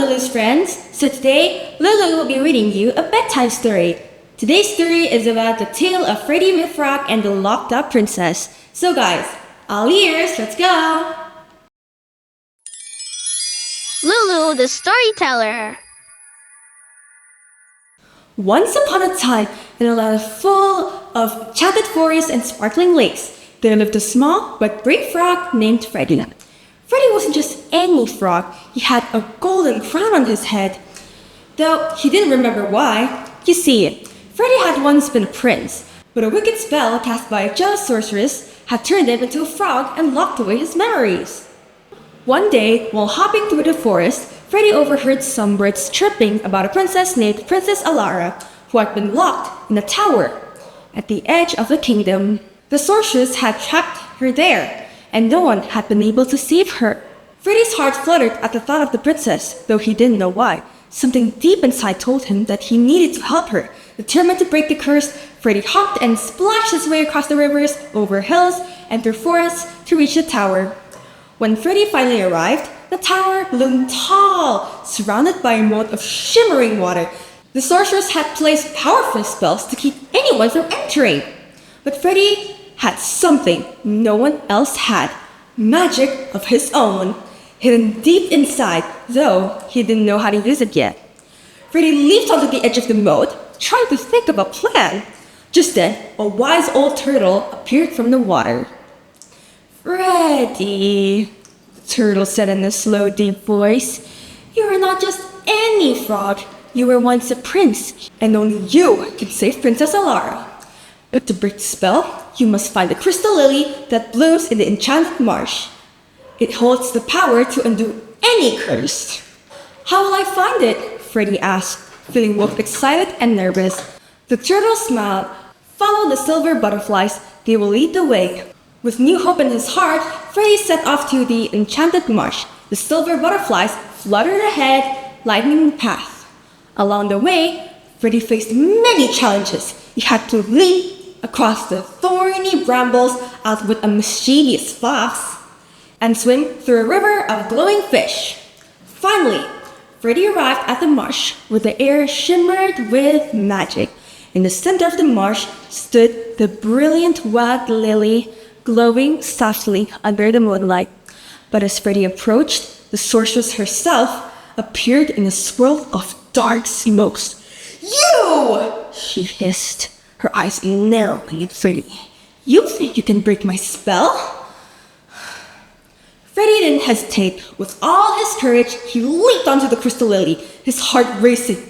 Lulu's friends! So today, Lulu will be reading you a bedtime story. Today's story is about the tale of Freddie the Frog and the locked up princess. So guys, all ears, let's go! Lulu the Storyteller. Once upon a time, in a land full of enchanted forests and sparkling lakes, there lived a small but brave frog named Freddie. Freddie wasn't just any frog, he had a golden crown on his head. Though he didn't remember why. You see, Freddie had once been a prince, but a wicked spell cast by a jealous sorceress had turned him into a frog and locked away his memories. One day, while hopping through the forest, Freddie overheard some birds chirping about a princess named Princess Alara, who had been locked in a tower at the edge of the kingdom. The sorceress had trapped her there, and no one had been able to save her. Freddie's heart fluttered at the thought of the princess, though he didn't know why. Something deep inside told him that he needed to help her. Determined to break the curse, Freddie hopped and splashed his way across the rivers, over hills, and through forests to reach the tower. When Freddie finally arrived, the tower loomed tall, surrounded by a moat of shimmering water. The sorceress had placed powerful spells to keep anyone from entering. But Freddie had something no one else had, magic of his own, hidden deep inside, though he didn't know how to use it yet. Freddie leaped onto the edge of the moat, trying to think of a plan. Just then, a wise old turtle appeared from the water. "Freddie," the turtle said in a slow, deep voice, "you are not just any frog. You were once a prince, and only you can save Princess Alara. But to break the spell, you must find the crystal lily that blooms in the enchanted marsh. It holds the power to undo any curse." "How will I find it?" Freddie asked, feeling both excited and nervous. The turtle smiled. "Follow the silver butterflies. They will lead the way." With new hope in his heart, Freddie set off to the enchanted marsh. The silver butterflies fluttered ahead, lighting the path. Along the way, Freddie faced many challenges. He had to leap across the thorny brambles, outwit a mischievous fox, and swim through a river of glowing fish. Finally, Freddie arrived at the marsh, where the air shimmered with magic. In the center of the marsh stood the brilliant wild lily, glowing softly under the moonlight. But as Freddie approached, the sorceress herself appeared in a swirl of dark smokes. "You!" she hissed, her eyes narrowing at Freddie. "You think you can break my spell?" Freddie didn't hesitate. With all his courage, he leaped onto the crystal lily, his heart racing.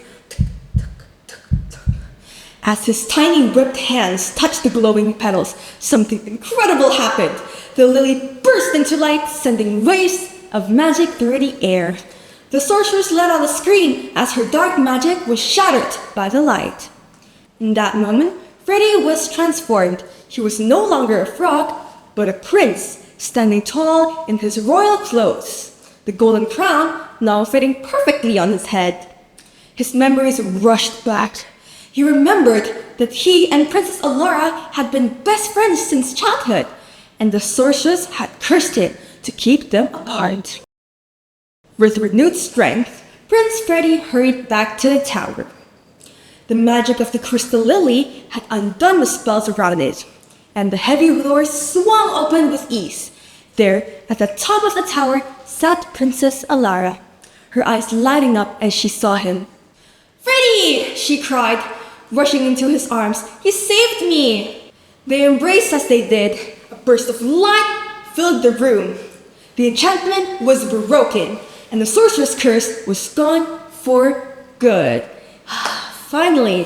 As his tiny whipped hands touched the glowing petals, something incredible happened. The lily burst into light, sending waves of magic through the air. The sorceress let out a scream as her dark magic was shattered by the light. In that moment, Freddie was transformed. He was no longer a frog, but a prince, standing tall in his royal clothes, the golden crown now fitting perfectly on his head. His memories rushed back. He remembered that he and Princess Alara had been best friends since childhood, and the sorceress had cursed him to keep them apart. With renewed strength, Prince Freddie hurried back to the tower. The magic of the crystal lily had undone the spells around it, and the heavy doors swung open with ease. There, at the top of the tower, sat Princess Alara, her eyes lighting up as she saw him. "Freddie!" she cried, rushing into his arms. "You saved me!" They embraced as they did. A burst of light filled the room. The enchantment was broken, and the sorceress' curse was gone for good. Finally,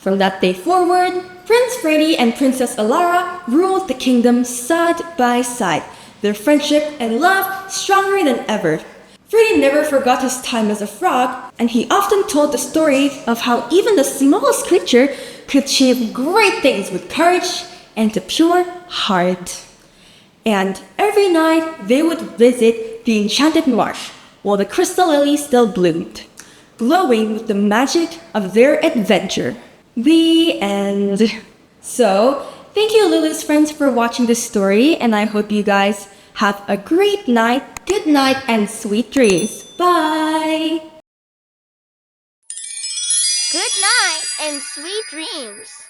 from that day forward, Prince Freddie and Princess Alara ruled the kingdom side by side, their friendship and love stronger than ever. Freddie never forgot his time as a frog, and he often told the story of how even the smallest creature could achieve great things with courage and a pure heart. And every night they would visit the enchanted marsh, while the crystal lily still bloomed, glowing with the magic of their adventure. The end. So, thank you Lulu's friends for watching this story, and I hope you guys have a great night, good night, and sweet dreams. Bye! Good night and sweet dreams.